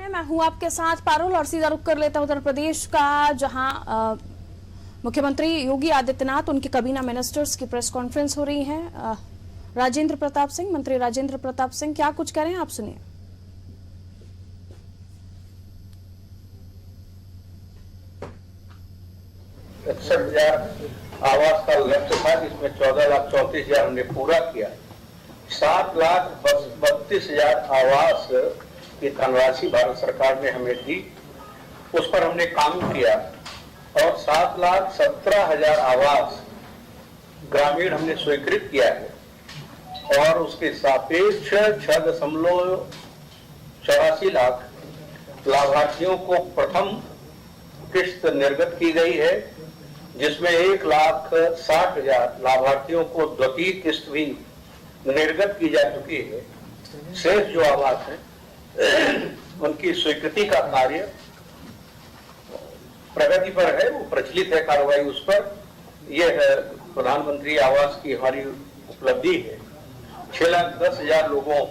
हैं, मैं हूं आपके साथ पारुल और सीधा रुख कर लेता उत्तर प्रदेश का, जहां मुख्यमंत्री योगी आदित्यनाथ उनके कैबिनेट मिनिस्टर्स की प्रेस कॉन्फ्रेंस हो रही है। राजेंद्र प्रताप सिंह, मंत्री राजेंद्र प्रताप सिंह क्या कुछ कह रहे हैं, आप सुनिए। 61,000 आवास का लक्ष्य था, जिसमें 14,34,000 हमने पूरा किया। 7,32,000 आवास की धनराशि भारत सरकार ने हमें दी, उस पर हमने काम किया और 7,17,000 आवास ग्रामीण हमने स्वीकृत किया है और उसके सापेक्ष 6.84 लाख लाभार्थियों को प्रथम किस्त निर्गत की गई है, जिसमें 1,60,000 लाभार्थियों को द्वितीय किस्त भी निर्गत की जा चुकी है। शेष जो आवास है उनकी स्वीकृति का कार्य प्रगति पर है, वो प्रचलित है कार्रवाई उस पर। यह प्रधानमंत्री आवास की हमारी उपलब्धि है। 6,10,000 लोगों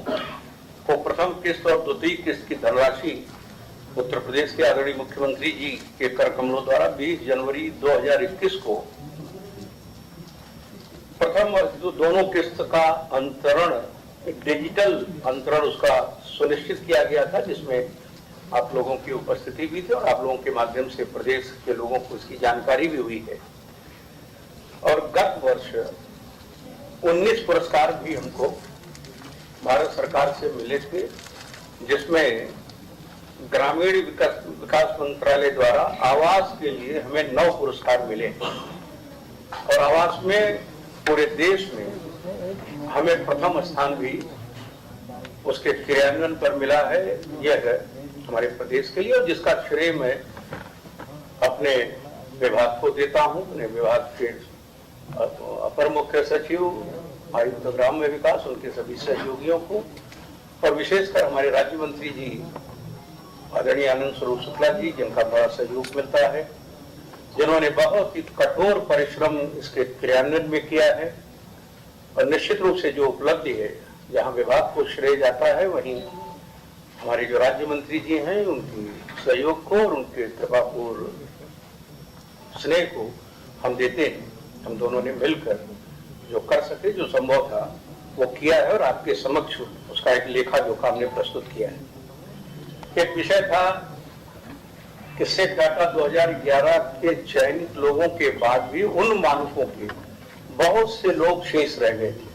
को प्रथम किस्त और द्वितीय किस्त की धनराशि उत्तर प्रदेश के आदरणीय मुख्यमंत्री जी के कर कमलों द्वारा 20 जनवरी 2021 को प्रथम और दोनों किस्त का अंतरण, डिजिटल अंतरण उसका सुनिश्चित किया गया था, जिसमें आप लोगों की उपस्थिति भी थी और आप लोगों के माध्यम से प्रदेश के लोगों को इसकी जानकारी भी हुई है। और गत वर्ष 19 पुरस्कार भी हमको भारत सरकार से मिले थे, जिसमें ग्रामीण विकास मंत्रालय द्वारा आवास के लिए हमें 9 पुरस्कार मिले और आवास में पूरे देश में हमें प्रथम स्थान भी उसके क्रियान्वयन पर मिला है। यह है हमारे प्रदेश के लिए, और जिसका श्रेय मैं अपने विभाग को देता हूं, अपने विभाग के अपर मुख्य सचिव, आयुक्त ग्राम्य विकास, उनके सभी सहयोगियों को, और विशेषकर हमारे राज्य मंत्री जी आदरणीय आनंद स्वरूप शुक्ला जी, जिनका बड़ा सहयोग मिलता है, जिन्होंने बहुत ही कठोर परिश्रम इसके क्रियान्वयन में किया है। और निश्चित रूप से जो उपलब्धि है, जहां विभाग को श्रेय जाता है, वहीं हमारे जो राज्य मंत्री जी हैं उनकी सहयोग को और उनके कृपापूर्ण स्नेह को हम देते हैं। हम दोनों ने मिलकर जो कर सके, जो संभव था वो किया है और आपके समक्ष उसका एक लेखा जोखा हमने प्रस्तुत किया है। एक विषय था कि सेट डाटा 2011 के चयनित लोगों के बाद भी उन मानकों के बहुत से लोग शेष रह गए थे।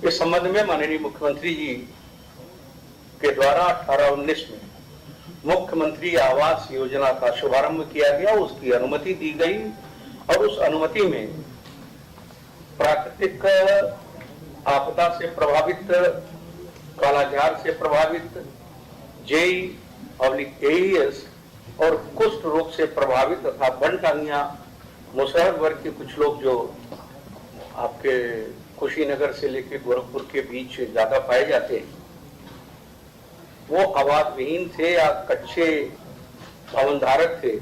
इस संबंध में माननीय मुख्यमंत्री जी के द्वारा 18-19 में मुख्यमंत्री आवास योजना का शुभारंभ किया गया, उसकी अनुमति दी गई और उस अनुमति में प्राकृतिक आपदा से प्रभावित, कालाजार से प्रभावित, JEI-AES और कुष्ठ रोग से प्रभावित तथा बनटांगिया मुसहर वर्ग के कुछ लोग जो आपके कुशीनगर से लेकर गोरखपुर के बीच ज्यादा पाए जाते हैं, वो आवास विहीन थे या कच्चे भवन धारक थे,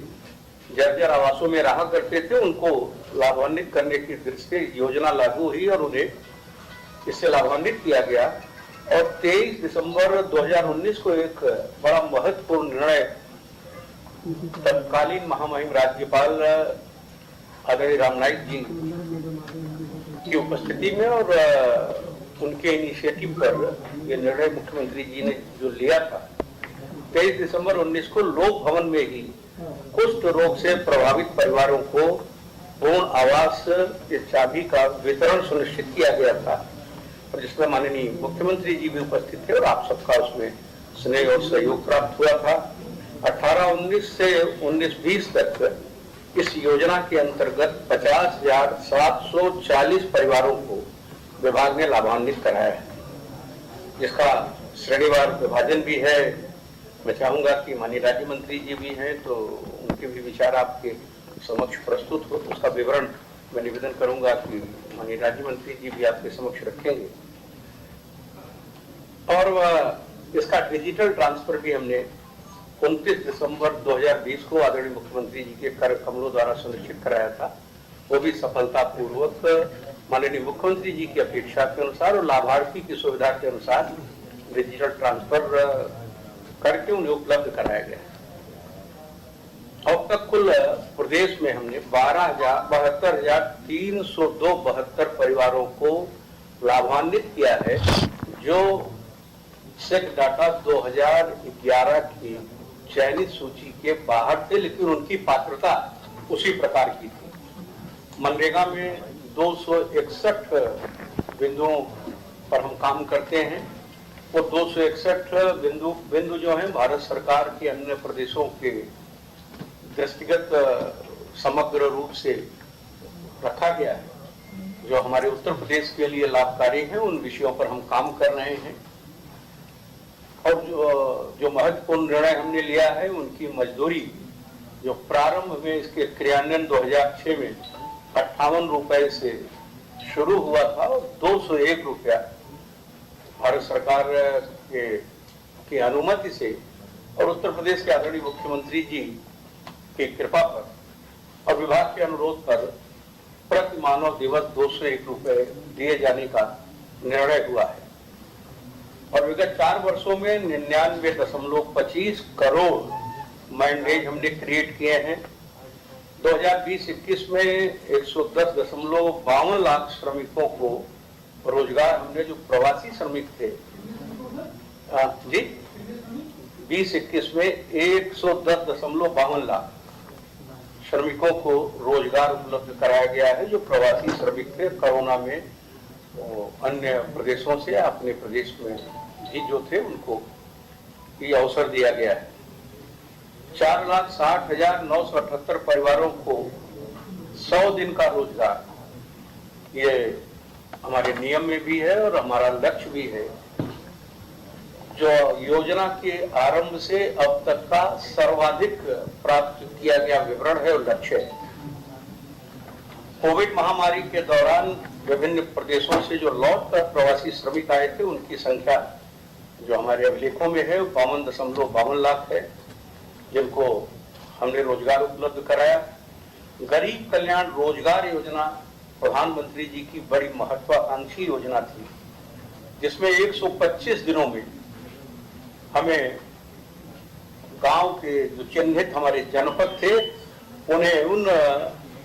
जर्जर आवासों में रहा करते थे, उनको लाभान्वित करने की दृष्टि योजना लागू हुई और उन्हें इससे लाभान्वित किया गया। और 23 दिसंबर 2019 को एक बड़ा महत्वपूर्ण निर्णय तत्कालीन महामहिम राज्यपाल आदरणीय राम नाईक जी की उपस्थिति में और उनके इनिशिएटिव पर यह निर्णय मुख्यमंत्री जी ने जो लिया था, 23 दिसंबर 19 को लोक भवन में ही कुष्ठ रोग से प्रभावित परिवारों को पूर्ण आवास के चाबी का वितरण सुनिश्चित किया गया था, और जिसमें माननीय मुख्यमंत्री जी भी उपस्थित थे और आप सबका उसमें स्नेह और सहयोग प्राप्त हुआ था। 18-19 से 19-20 तक इस योजना के अंतर्गत 50,740 परिवारों को विभाग ने लाभान्वित कराया है, जिसका श्रेणीवार विभाजन भी है। मैं चाहूंगा कि माननीय राज्य मंत्री जी भी हैं, तो उनके भी विचार आपके समक्ष प्रस्तुत हो, उसका विवरण मैं निवेदन करूंगा कि माननीय राज्य मंत्री जी भी आपके समक्ष रखेंगे। और इसका डिजिटल ट्रांसफर भी हमने 29 दिसंबर 2020 को आदरणीय मुख्यमंत्री जी के कर कमलों द्वारा सुनिश्चित कराया था। वो भी सफलतापूर्वक माननीय मुख्यमंत्री जी की अपेक्षा के अनुसार और लाभार्थी की सुविधा के अनुसार डिजिटल ट्रांसफर करके उन्हें उपलब्ध कराया गया है। अब तक कुल प्रदेश में हमने 72,372 परिवारों को लाभान्वित किया है, जो सेक डाटा 2011 की चयनित सूची के बाहर थे, लेकिन उनकी पात्रता उसी प्रकार की थी। मनरेगा में 261 बिंदुओं पर हम काम करते हैं। वो 261 बिंदु जो हैं भारत सरकार के अन्य प्रदेशों के दृष्टिगत समग्र रूप से रखा गया है, जो हमारे उत्तर प्रदेश के लिए लाभकारी हैं। उन विषयों पर हम काम कर रहे हैं और जो महत्वपूर्ण निर्णय हमने लिया है, उनकी मजदूरी जो प्रारंभ में इसके क्रियान्वयन 2006 में 58 रुपए से शुरू हुआ था और 201 रुपया भारत सरकार की अनुमति से और उत्तर प्रदेश के आदरणीय मुख्यमंत्री जी की कृपा पर और विभाग के अनुरोध पर प्रति मानव दिवस 201 रुपए दिए जाने का निर्णय हुआ है। और विगत 4 वर्षों में 99.25 करोड़ माइंडेज हमने क्रिएट किए हैं। 2020-21 में 110.52 लाख श्रमिकों को रोजगार हमने, जो प्रवासी श्रमिक थे जी, 2021 में 110.52 लाख श्रमिकों को रोजगार उपलब्ध कराया गया है, जो प्रवासी श्रमिक थे। कोरोना में अन्य प्रदेशों से अपने प्रदेश में भी जो थे उनको ये अवसर दिया गया है। 4,60,978 परिवारों को 100 दिन का रोजगार, ये हमारे नियम में भी है और हमारा लक्ष्य भी है, जो योजना के आरंभ से अब तक का सर्वाधिक प्राप्त किया गया विवरण है और लक्ष्य है। कोविड महामारी के दौरान विभिन्न प्रदेशों से जो लौट कर प्रवासी श्रमिक आए थे, उनकी संख्या जो हमारे अभिलेखों में है 52.52 लाख है, जिनको हमने रोजगार उपलब्ध कराया। गरीब कल्याण रोजगार योजना प्रधानमंत्री जी की बड़ी महत्वाकांक्षी योजना थी, जिसमें 125 दिनों में हमें गांव के जो चिन्हित हमारे जनपद थे, उन्हें उन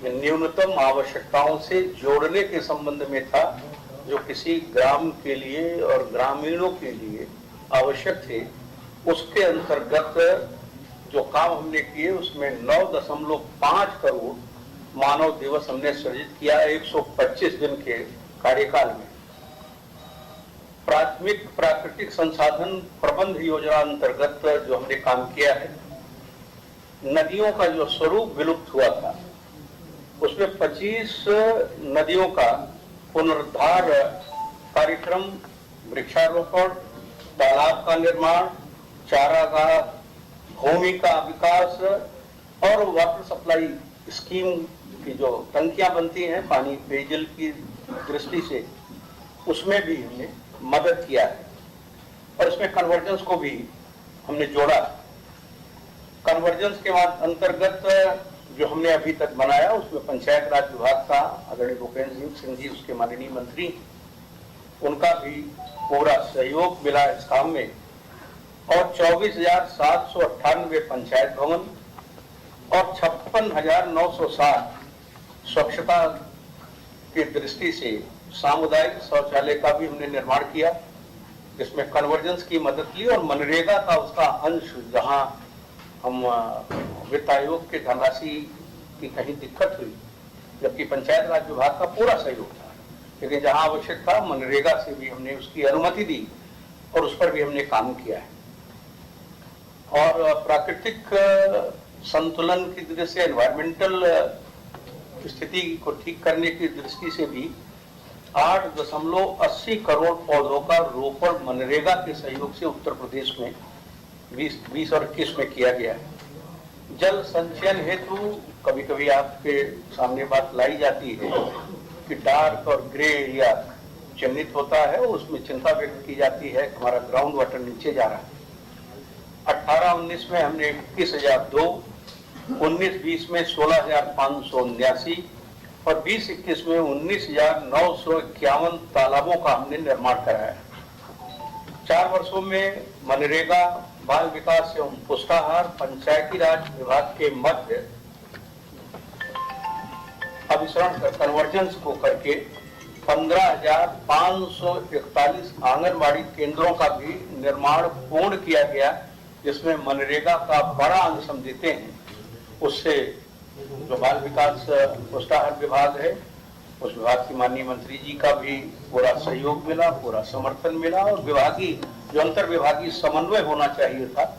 न्यूनतम आवश्यकताओं से जोड़ने के संबंध में था, जो किसी ग्राम के लिए और ग्रामीणों के लिए आवश्यक थे। उसके अंतर्गत जो काम हमने किए, उसमें 9.5 करोड़ मानव दिवस हमने सृजित किया 125 दिन के कार्यकाल में। प्राथमिक प्राकृतिक संसाधन प्रबंध योजना अंतर्गत जो हमने काम किया है, नदियों का जो स्वरूप विलुप्त हुआ था, उसमें 25 नदियों का पुनरुद्धार कार्यक्रम, वृक्षारोपण, तालाब का निर्माण, चारागाह, भूमि का विकास और वाटर सप्लाई स्कीम की जो टंकियां बनती हैं पानी पेयजल की दृष्टि से, उसमें भी हमने मदद किया है। और इसमें कन्वर्जेंस को भी हमने जोड़ा। कन्वर्जेंस के बाद अंतर्गत जो हमने अभी तक बनाया, उसमें पंचायत राज विभाग का आदरणीय भूपेंद्र सिंह जी, उसके माननीय मंत्री, उनका भी पूरा सहयोग मिला इस काम में। और 24,798 पंचायत भवन और 56,960 स्वच्छता की दृष्टि से सामुदायिक शौचालय का भी हमने निर्माण किया, जिसमें कन्वर्जेंस की मदद ली। और मनरेगा का उसका अंश, जहां हम वित्त आयोग के धनराशि की कहीं दिक्कत हुई, जबकि पंचायत राज विभाग का पूरा सहयोग था, लेकिन जहां आवश्यक था मनरेगा से भी हमने उसकी अनुमति दी और उस पर भी हमने काम किया है। और प्राकृतिक संतुलन की दृष्टि से, एनवायरमेंटल स्थिति को ठीक करने की दृष्टि से भी 8.80 करोड़ पौधों का रोपण मनरेगा के सहयोग से उत्तर प्रदेश में 20 और 21 में किया गया है। जल संचयन हेतु कभी कभी आपके सामने बात लाई जाती है कि डार्क और ग्रे एरिया चिन्हित होता है, उसमें चिंता व्यक्त की जाती है, हमारा ग्राउंड वाटर नीचे जा रहा है। 18-19 में हमने 21,002, 19-20 में 16,579 और 20-21 में 19,951 तालाबों का हमने निर्माण कराया। 4 वर्षों में मनरेगा बाल विकास एवं पुष्टाहार पंचायती राज विभाग के मध्य अभिसरण कन्वर्जेंस को करके 15,541 आंगनबाड़ी केंद्रों का भी निर्माण पूर्ण किया गया, जिसमें मनरेगा का बड़ा अंश हम देते हैं। उससे जो बाल विकास पुष्टाहार विभाग है, उस विभाग की माननीय मंत्री जी का भी पूरा सहयोग मिला, पूरा समर्थन मिला, और विभागीय जो अंतर विभागीय समन्वय होना चाहिए था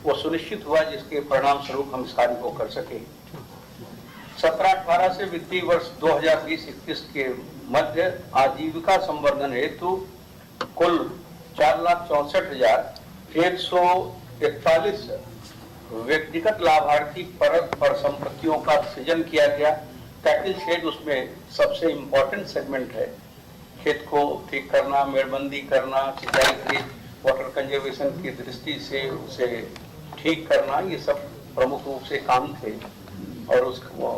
वो सुनिश्चित हुआ, जिसके परिणाम स्वरूप हम इस कार्य को कर सके। 17-18 से वित्तीय वर्ष 2020-21 के मध्य आजीविका संवर्धन हेतु कुल 4,64,141 व्यक्तिगत लाभार्थी पर संपत्तियों का सृजन किया गया। टैकल शेड उसमें सबसे इम्पोर्टेंट सेगमेंट है। खेत को ठीक करना, मेड़बंदी करना, सिंचाई के वाटर कंजर्वेशन की दृष्टि से उसे ठीक करना, ये सब प्रमुख रूप से काम थे। और उसको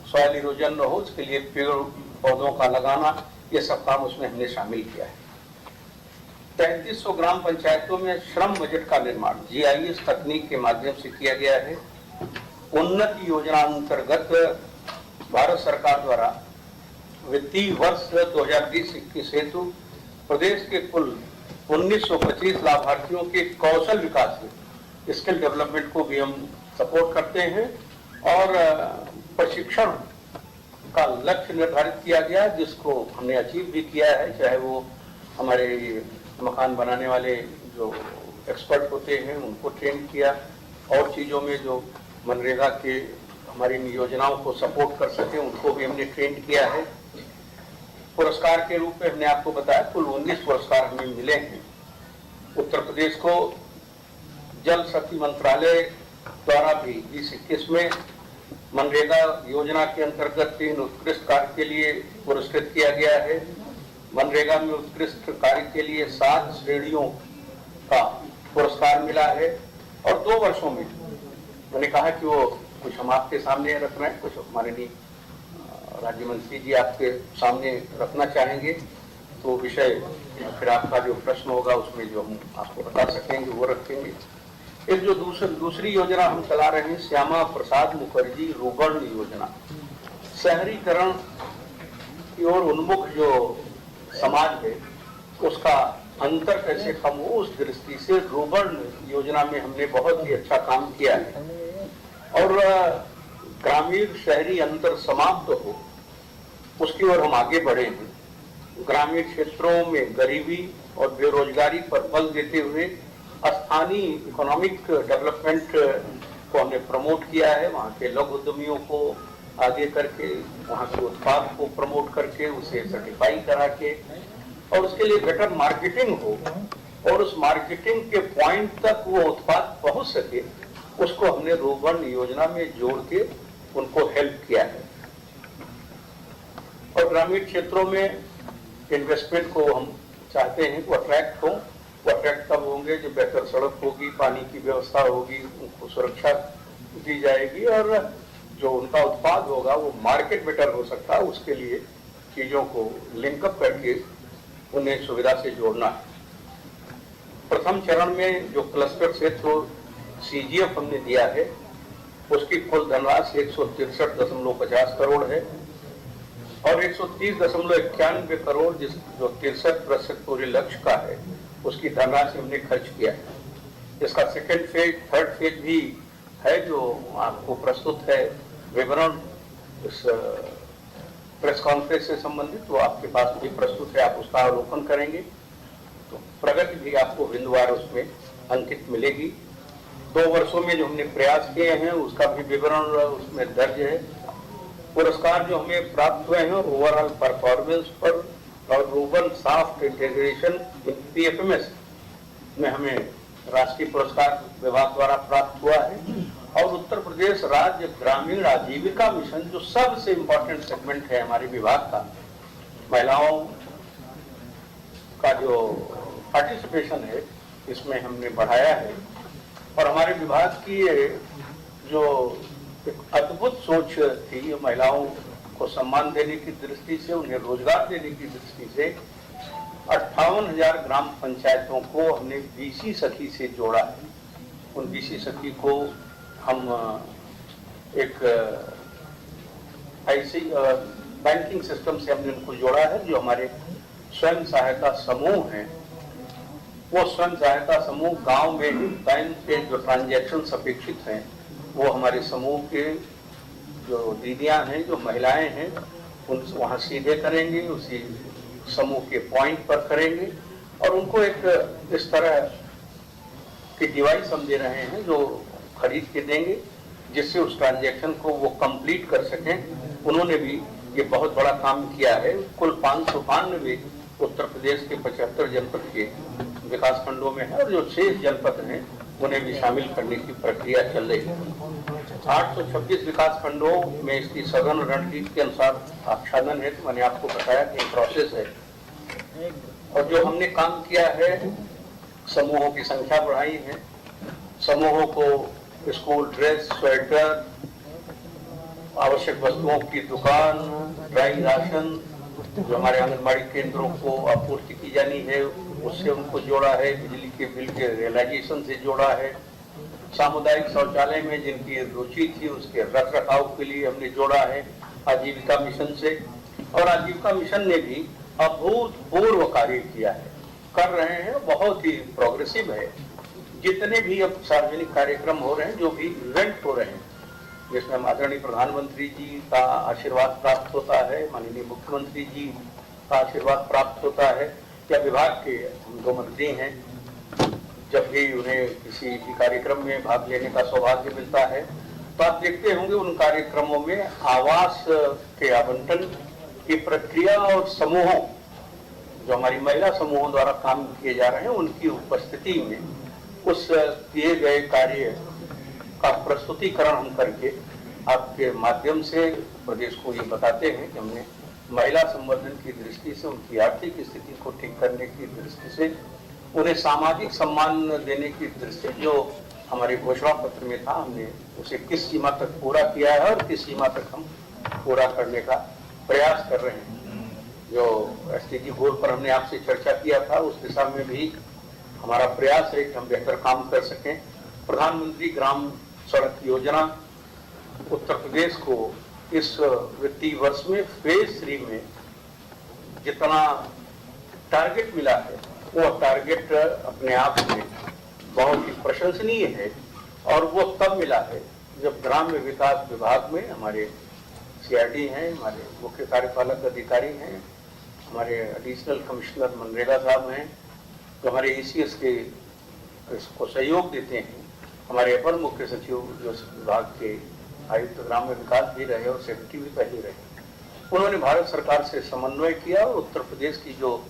सॉइल इरोजन न हो, उसके लिए पेड़ पौधों का लगाना, ये सब काम उसमें हमने शामिल किया है। 3300 ग्राम पंचायतों में श्रम बजट का निर्माण GIS तकनीक के माध्यम से किया गया है। उन्नति योजना अंतर्गत भारत सरकार द्वारा वित्तीय वर्ष 2020-21 हेतु प्रदेश के कुल 1925 लाभार्थियों के कौशल विकास में स्किल डेवलपमेंट को भी हम सपोर्ट करते हैं, और प्रशिक्षण का लक्ष्य निर्धारित किया गया, जिसको हमने अचीव भी किया है। चाहे वो हमारे मकान बनाने वाले जो एक्सपर्ट होते हैं उनको ट्रेन किया, और चीज़ों में जो मनरेगा के हमारी योजनाओं को सपोर्ट कर सके उनको भी हमने ट्रेन किया है। पुरस्कार के रूप में हमने आपको बताया कुल 19 पुरस्कार हमें मिले हैं। उत्तर प्रदेश को जल शक्ति मंत्रालय द्वारा भी 2021 में मनरेगा योजना के अंतर्गत 3 उत्कृष्ट कार्य के लिए पुरस्कृत किया गया है। मनरेगा में उत्कृष्ट कार्य के लिए 7 श्रेणियों का पुरस्कार मिला है, और 2 वर्षों में मैंने कहा कि वो कुछ हम आपके सामने रख रहे हैं, कुछ माननीय राज्य मंत्री जी आपके सामने रखना चाहेंगे, तो विषय फिर आपका जो प्रश्न होगा उसमें जो हम आपको बता सकेंगे वो रखेंगे। एक जो दूसरी योजना हम चला रहे हैं, श्यामा प्रसाद मुखर्जी रूबर्ण योजना, शहरीकरण की ओर उन्मुख जो समाज है उसका अंतर कैसे कम हो, उस दृष्टि से रूबर्ण योजना में हमने बहुत ही अच्छा काम किया है। और ग्रामीण शहरी अंतर समाप्त हो, उसकी ओर हम आगे बढ़े हैं। ग्रामीण क्षेत्रों में गरीबी और बेरोजगारी पर बल देते हुए स्थानीय इकोनॉमिक डेवलपमेंट को हमने प्रमोट किया है। वहाँ के लघु उद्यमियों को आगे करके, वहाँ के उत्पाद को प्रमोट करके, उसे सर्टिफाई करा के, और उसके लिए बेटर मार्केटिंग हो, और उस मार्केटिंग के पॉइंट तक वो उत्पाद पहुँच सके, उसको हमने रूबर्ण योजना में जोड़ के उनको हेल्प किया है। और ग्रामीण क्षेत्रों में इन्वेस्टमेंट को हम चाहते हैं वो अट्रैक्ट हो। वो अट्रैक्ट तब होंगे जब बेहतर सड़क होगी, पानी की व्यवस्था होगी, उनको सुरक्षा दी जाएगी, और जो उनका उत्पाद होगा वो मार्केट बेटर हो सकता है। उसके लिए चीजों को लिंकअप करके उन्हें सुविधा से जोड़ना है। प्रथम चरण में जो क्लस्टर क्षेत्र CGF हमने दिया है, उसकी कुल धनराशि 163.50 करोड़ है, और 130.91 करोड़ जो 63% पूरे लक्ष्य का है, उसकी धनराशि हमने खर्च किया है। इसका सेकेंड फेज, थर्ड फेज भी है, जो आपको प्रस्तुत है विवरण इस प्रेस कॉन्फ्रेंस से संबंधित, वो आपके पास भी प्रस्तुत है, आप उसका अवलोकन करेंगे तो प्रगति भी आपको बिंदुवार उसमें अंकित मिलेगी। 2 वर्षों में जो हमने प्रयास किए हैं उसका भी विवरण उसमें दर्ज है। पुरस्कार जो हमें प्राप्त हुए हैं ओवरऑल परफॉर्मेंस पर और रूबन सॉफ्ट इंटीग्रेशन PFMS में हमें राष्ट्रीय पुरस्कार विभाग द्वारा प्राप्त हुआ है। और उत्तर प्रदेश राज्य ग्रामीण आजीविका मिशन जो सबसे इम्पोर्टेंट सेगमेंट है हमारे विभाग का, महिलाओं का जो पार्टिसिपेशन है इसमें हमने बढ़ाया है। और हमारे विभाग की जो एक अद्भुत सोच थी, महिलाओं को सम्मान देने की दृष्टि से, उन्हें रोजगार देने की दृष्टि से 58,000 ग्राम पंचायतों को हमने BC सखी से जोड़ा है। उन बीसी सखी को हम एक ऐसी बैंकिंग सिस्टम से हमने उनको जोड़ा है। जो हमारे स्वयं सहायता समूह हैं, वो स्वयं सहायता समूह गांव में ही बैंक के जो ट्रांजैक्शन अपेक्षित हैं वो हमारे समूह के जो दीदियां हैं, जो महिलाएं हैं, उन वहां सीधे करेंगे, उसी समूह के पॉइंट पर करेंगे और उनको एक इस तरह के डिवाइस हम दे रहे हैं जो खरीद के देंगे, जिससे उस ट्रांजैक्शन को वो कंप्लीट कर सकें। उन्होंने भी ये बहुत बड़ा काम किया है। कुल 592 उत्तर प्रदेश के 75 जनपद के विकास खंडों में है और जो 6 जनपद हैं उन्हें भी शामिल करने की प्रक्रिया चल रही है। 826 विकास खंडों में इसकी सघन रणनीति के अनुसार आच्छादन है। तो मैंने आपको बताया कि प्रोसेस है और जो हमने काम किया है, समूहों की संख्या बढ़ाई है, समूहों को स्कूल ड्रेस, स्वेटर, आवश्यक वस्तुओं की दुकान, ड्राई राशन जो हमारे आंगनबाड़ी केंद्रों को आपूर्ति की जानी है उससे उनको जोड़ा है, बिजली के बिल के रियलाइजेशन से जोड़ा है, सामुदायिक शौचालय में जिनकी रुचि थी उसके रख रखाव के लिए हमने जोड़ा है आजीविका मिशन से। और आजीविका मिशन ने भी अभूतपूर्व कार्य किया है, कर रहे हैं, बहुत ही प्रोग्रेसिव है। जितने भी अब सार्वजनिक कार्यक्रम हो रहे हैं, जो भी इवेंट हो रहे हैं, जिसमें आदरणीय प्रधानमंत्री जी का आशीर्वाद प्राप्त होता है, माननीय मुख्यमंत्री जी का आशीर्वाद प्राप्त होता है, या विभाग के हम 2 मंत्री हैं, जब भी उन्हें किसी भी कार्यक्रम में भाग लेने का सौभाग्य मिलता है तो आप देखते होंगे उन कार्यक्रमों में आवास के आवंटन की प्रक्रिया और समूहों, जो हमारी महिला समूहों द्वारा काम किए जा रहे हैं, उनकी उपस्थिति में उस किए गए कार्य का प्रस्तुतिकरण हम करके आपके माध्यम से प्रदेश को ये बताते हैं कि हमने महिला संवर्धन की दृष्टि से, उनकी आर्थिक स्थिति को ठीक करने की दृष्टि से, उन्हें सामाजिक सम्मान देने की दृष्टि से जो हमारे घोषणा पत्र में था, हमने उसे किस सीमा तक पूरा किया है और किस सीमा तक हम पूरा करने का प्रयास कर रहे हैं। जो एसडीजी गोल पर हमने आपसे चर्चा किया था, उस दिशा में भी हमारा प्रयास है कि हम बेहतर काम कर सकें। प्रधानमंत्री ग्राम सड़क योजना उत्तर प्रदेश को इस वित्तीय वर्ष में फेज 3 में जितना टारगेट मिला है, वो टारगेट अपने आप में बहुत ही प्रशंसनीय है और वो तब मिला है जब ग्राम्य विकास विभाग में हमारे सीआरडी हैं, हमारे मुख्य कार्यपालक अधिकारी हैं, हमारे एडिशनल कमिश्नर मनरेगा साहब हैं, जो हमारे एसीएस के इसको सहयोग देते हैं, हमारे अपर मुख्य सचिव जो विभाग के आयुक्त ग्राम्य विकास भी रहे और सेक्रेटरी भी पहले रहे, उन्होंने भारत सरकार से समन्वय किया और उत्तर प्रदेश की जो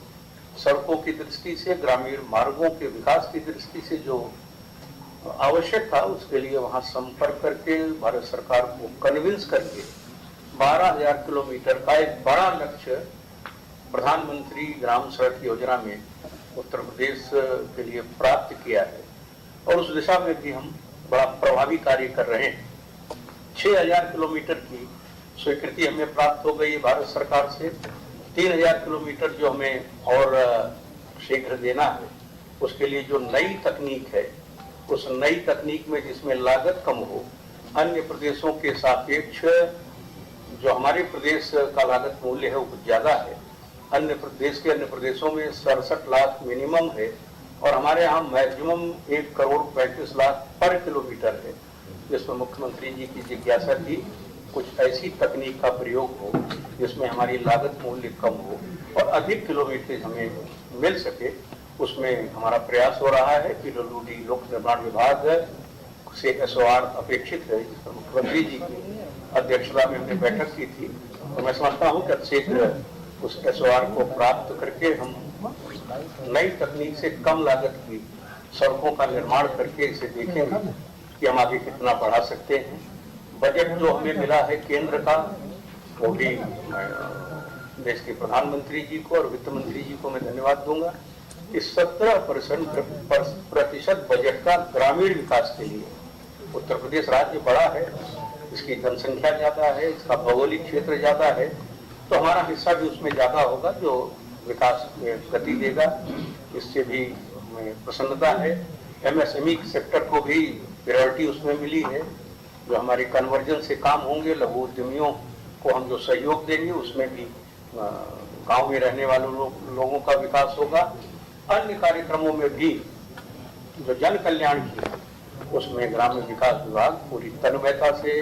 सड़कों की दृष्टि से, ग्रामीण मार्गों के विकास की दृष्टि से जो आवश्यक था, उसके लिए वहां संपर्क करके भारत सरकार को कन्विंस करके 12,000 किलोमीटर का एक बड़ा लक्ष्य प्रधानमंत्री ग्राम सड़क योजना में उत्तर प्रदेश के लिए प्राप्त किया है और उस दिशा में भी हम बड़ा प्रभावी कार्य कर रहे हैं। 6,000 किलोमीटर की स्वीकृति हमें प्राप्त हो गई भारत सरकार से। 3,000 किलोमीटर जो हमें और शीघ्र देना है, उसके लिए जो नई तकनीक है, उस नई तकनीक में जिसमें लागत कम हो, अन्य प्रदेशों के सापेक्ष जो हमारे प्रदेश का लागत मूल्य है वो ज्यादा है। अन्य प्रदेशों में 67 लाख मिनिमम है और हमारे यहाँ मैक्सिमम 1,35 लाख पर किलोमीटर है, जिसमें मुख्यमंत्री जी की जिज्ञासा थी कुछ ऐसी तकनीक का प्रयोग हो जिसमें हमारी लागत मूल्य कम हो और अधिक किलोमीटर हमें मिल सके। उसमें हमारा प्रयास हो रहा है। पीडब्ल्यूडी लोक निर्माण विभाग से एसओआर अपेक्षित है, जिस पर मुख्यमंत्री जी की अध्यक्षता में हमने बैठक की थी, तो मैं समझता हूँ कि शीघ्र उस एसओआर को प्राप्त करके हम नई तकनीक से कम लागत की सड़कों का निर्माण करके इसे देखेंगे कि हम आगे कितना बढ़ा सकते हैं। बजट जो हमें मिला है केंद्र का, वो भी देश के प्रधानमंत्री जी को और वित्त मंत्री जी को मैं धन्यवाद दूंगा। इस 17% बजट का ग्रामीण विकास के लिए, उत्तर प्रदेश राज्य बड़ा है, इसकी जनसंख्या ज्यादा है, इसका भौगोलिक क्षेत्र ज्यादा है, तो हमारा हिस्सा भी उसमें ज्यादा होगा जो विकास में गति देगा। इससे भी हमें प्रसन्नता है MSME सेक्टर को भी प्रायोरिटी उसमें मिली है। जो हमारे कन्वर्जन से काम होंगे, लघु उद्यमियों को हम जो सहयोग देंगे उसमें भी गांव में रहने वाले लोगों का विकास होगा। अन्य कार्यक्रमों में भी जो जन कल्याण की उसमें ग्रामीण विकास विभाग पूरी तन्मयता से,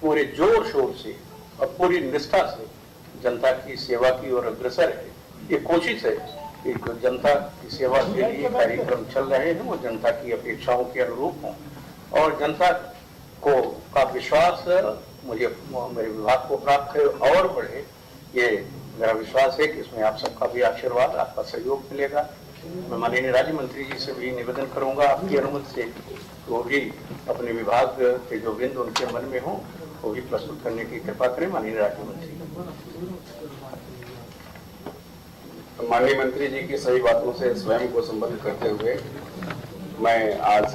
पूरे जोर शोर से और पूरी निष्ठा से जनता की सेवा की ओर अग्रसर है। ये कोशिश है कि जो जनता की सेवा के लिए कार्यक्रम चल रहे हैं वो जनता की अपेक्षाओं के अनुरूप हों और जनता को का विश्वास मुझे मेरे विभाग को प्राप्त है और बढ़े। ये मेरा विश्वास है कि इसमें आप सबका भी आशीर्वाद, आपका सहयोग मिलेगा। मैं माननीय राज्य मंत्री जी से भी निवेदन करूंगा आपकी अनुमति से वो भी अपने विभाग के जो बिंदु उनके मन में हो वो भी प्रस्तुत करने की कृपा करें। माननीय राज्य मंत्री। माननीय मंत्री जी की सही बातों से स्वयं को संबंधित करते हुए मैं आज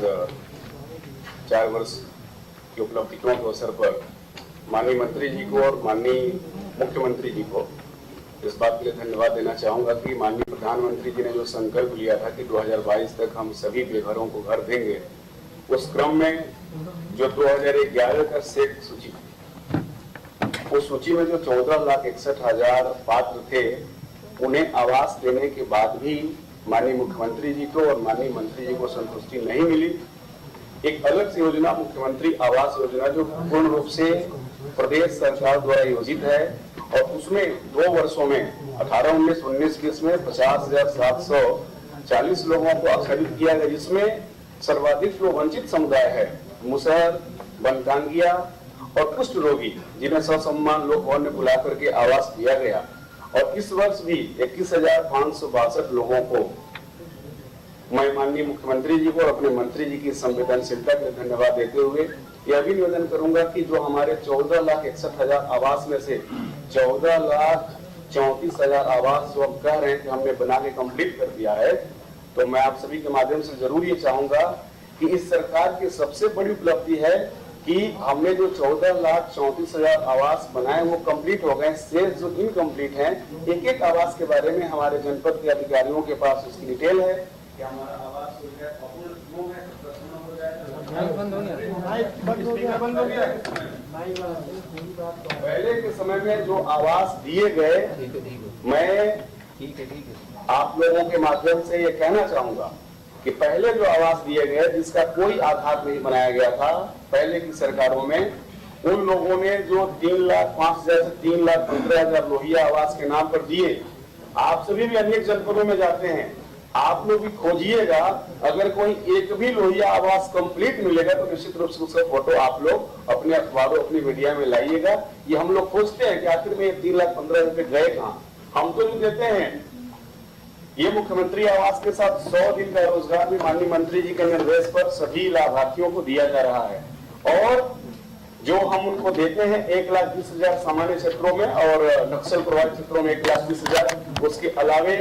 4 वर्ष की उपलब्धियों के अवसर पर माननीय मंत्री जी को और माननीय मुख्यमंत्री जी को इस बात के लिए धन्यवाद देना चाहूंगा कि माननीय प्रधानमंत्री जी ने जो संकल्प लिया था कि 2022 तक हम सभी बेघरों को घर देंगे, उस क्रम में जो 2011 का सेट सूची थी, उस सूची में जो 14,61,000 पात्र थे, उन्हें आवास देने के बाद भी माननीय मुख्यमंत्री जी को और माननीय मंत्री जी को संतुष्टि नहीं मिली। एक अलग से योजना मुख्यमंत्री आवास योजना जो पूर्ण रूप से प्रदेश सरकार द्वारा योजित है और उसमें 2 वर्षों में 18, 19, 19-20 में 50,740 लोगों को आच्छादित किया गया, जिसमें सर्वाधिक जो वंचित समुदाय है, मुसहर, बनटांगिया और कुष्ठ रोगी, जिन्हें ससम्मान लोक भवन में बुला करके आवास दिया गया। और इस वर्ष भी 21,562 लोगों को मैं माननीय मुख्यमंत्री जी को और अपने मंत्री जी की संवेदनशीलता के लिए धन्यवाद देते हुए यह भी निवेदन करूंगा कि जो हमारे 14,61,000 आवास में से 14,34,000 आवास जो हम कह रहे हैं कि हमने बना के कंप्लीट कर दिया है, तो मैं आप सभी के माध्यम से जरूर ये चाहूंगा कि इस सरकार की सबसे बड़ी उपलब्धि है कि हमने जो 14,34,000 आवास बनाए वो कंप्लीट हो गए। शेष जो इनकम्प्लीट हैं, एक आवास के बारे में हमारे जनपद के अधिकारियों के पास उसकी डिटेल है कि हमारा आवास पहले के समय में जो आवास दिए गए, मैं आप लोगों के माध्यम से ये कहना चाहूंगा कि पहले जो आवास दिए गए जिसका कोई आधार नहीं बनाया गया था पहले की सरकारों में, उन लोगों ने जो 3,05,000 से 3,15,000 लोहिया आवास के नाम पर दिए। आप सभी भी अनेक जनपदों में जाते हैं, आप लोग भी खोजिएगा, अगर कोई एक भी लोहिया आवास कंप्लीट मिलेगा तो निश्चित रूप से उसका फोटो आप लोग अपने अखबारों, अपनी मीडिया में लाइएगा। ये हम लोग खोजते हैं कि आखिर में 3,15,000 रुपए गए कहाँ। हम तो जो देते हैं ये मुख्यमंत्री आवास के साथ 100 दिन का रोजगार भी माननीय मंत्री जी के निर्देश पर सभी लाभार्थियों को दिया जा रहा है। और जो हम उनको देते हैं 1,20,000 सामान्य क्षेत्रों में और नक्सल प्रभावित क्षेत्रों में 1,20,000, उसके अलावे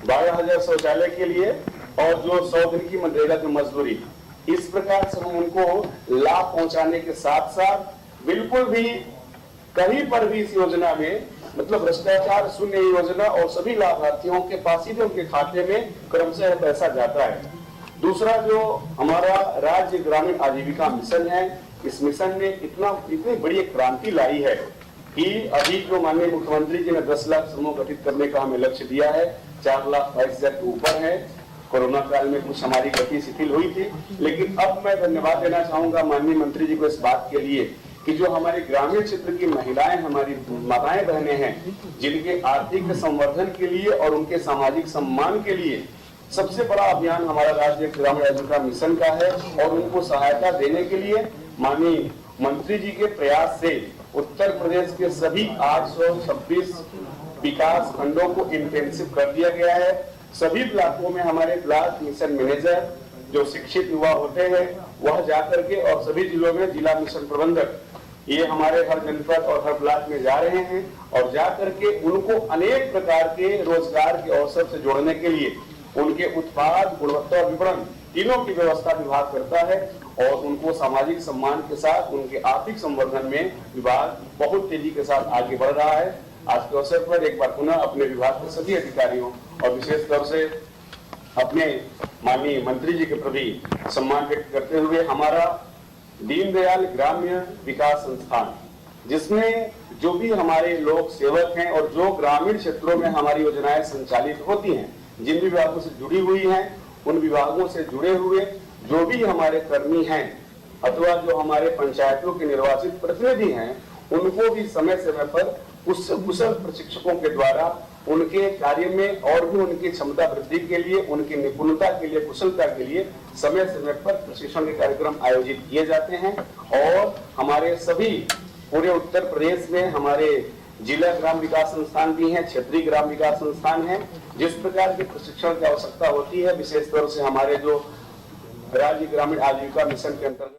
12,000 शौचालय के लिए और जो 100 दिन की मनरेगा की मजदूरी, इस प्रकार से हम उनको लाभ पहुंचाने के साथ साथ बिल्कुल भी कहीं पर भी इस योजना में मतलब भ्रष्टाचार शून्य योजना और सभी लाभार्थियों के पास ही उनके खाते में क्रमशः पैसा जाता है। दूसरा जो हमारा राज्य ग्रामीण आजीविका मिशन है, इस मिशन ने इतनी बड़ी क्रांति लाई है कि अभी जो माननीय मुख्यमंत्री जी ने 10 लाख समूह गठित करने का हमें लक्ष्य दिया है, 4,22,000 के ऊपर है। कोरोना काल में कुछ हमारी गति शिथिल हुई थी, लेकिन अब मैं धन्यवाद देना चाहूंगा माननीय मंत्री जी को इस बात के लिए कि जो हमारे ग्रामीण क्षेत्र की महिलाएं, हमारी माताएं बहनें हैं, जिनके आर्थिक संवर्धन के लिए और उनके सामाजिक सम्मान के लिए सबसे बड़ा अभियान हमारा राज्य ग्रामीण आजीविका मिशन का है। और उनको सहायता देने के लिए माननीय मंत्री जी के प्रयास से उत्तर प्रदेश के सभी 826 विकास खंडों को इंटेंसिव कर दिया गया है। सभी ब्लॉकों में हमारे ब्लॉक मिशन मैनेजर जो शिक्षित युवा होते हैं वह जाकर के और सभी जिलों में जिला मिशन प्रबंधक ये हमारे हर जनपद और हर ब्लॉक में जा रहे हैं और जाकर के उनको अनेक प्रकार के रोजगार के अवसर से जोड़ने के लिए उनके उत्पाद, गुणवत्ता और विपणन तीनों की व्यवस्था विभाग करता है और उनको सामाजिक सम्मान के साथ उनके आर्थिक संवर्धन में विभाग बहुत तेजी के साथ आगे बढ़ रहा है। आज के अवसर पर एक बार पुनः अपने विभाग के सभी अधिकारियों और विशेष तौर से अपने माननीय मंत्री जी के प्रति सम्मान व्यक्त करते हुए हमारा दीनदयाल ग्राम्य विकास संस्थान, जिसमें जो भी हमारे लोक सेवक हैं और जो ग्रामीण क्षेत्रों में हमारी योजनाएं संचालित होती हैं, जिन विभागों से जुड़ी हुई हैं, उन विभागों से जुड़े हुए जो भी हमारे कर्मी हैं अथवा जो हमारे पंचायतों के निर्वाचित प्रतिनिधि हैं, उनको भी समय समय पर कुशल प्रशिक्षकों के द्वारा उनके कार्य में और भी उनकी क्षमता वृद्धि के लिए, उनकी निपुणता के लिए, कुशलता के लिए समय समय पर प्रशिक्षण के कार्यक्रम आयोजित किए जाते हैं। और हमारे सभी पूरे उत्तर प्रदेश में हमारे जिला ग्राम विकास संस्थान भी हैं, क्षेत्रीय ग्राम विकास संस्थान हैं। जिस प्रकार के प्रशिक्षण की आवश्यकता होती है, विशेष तौर से हमारे जो राज्य ग्रामीण आजीविका मिशन के अंतर्गत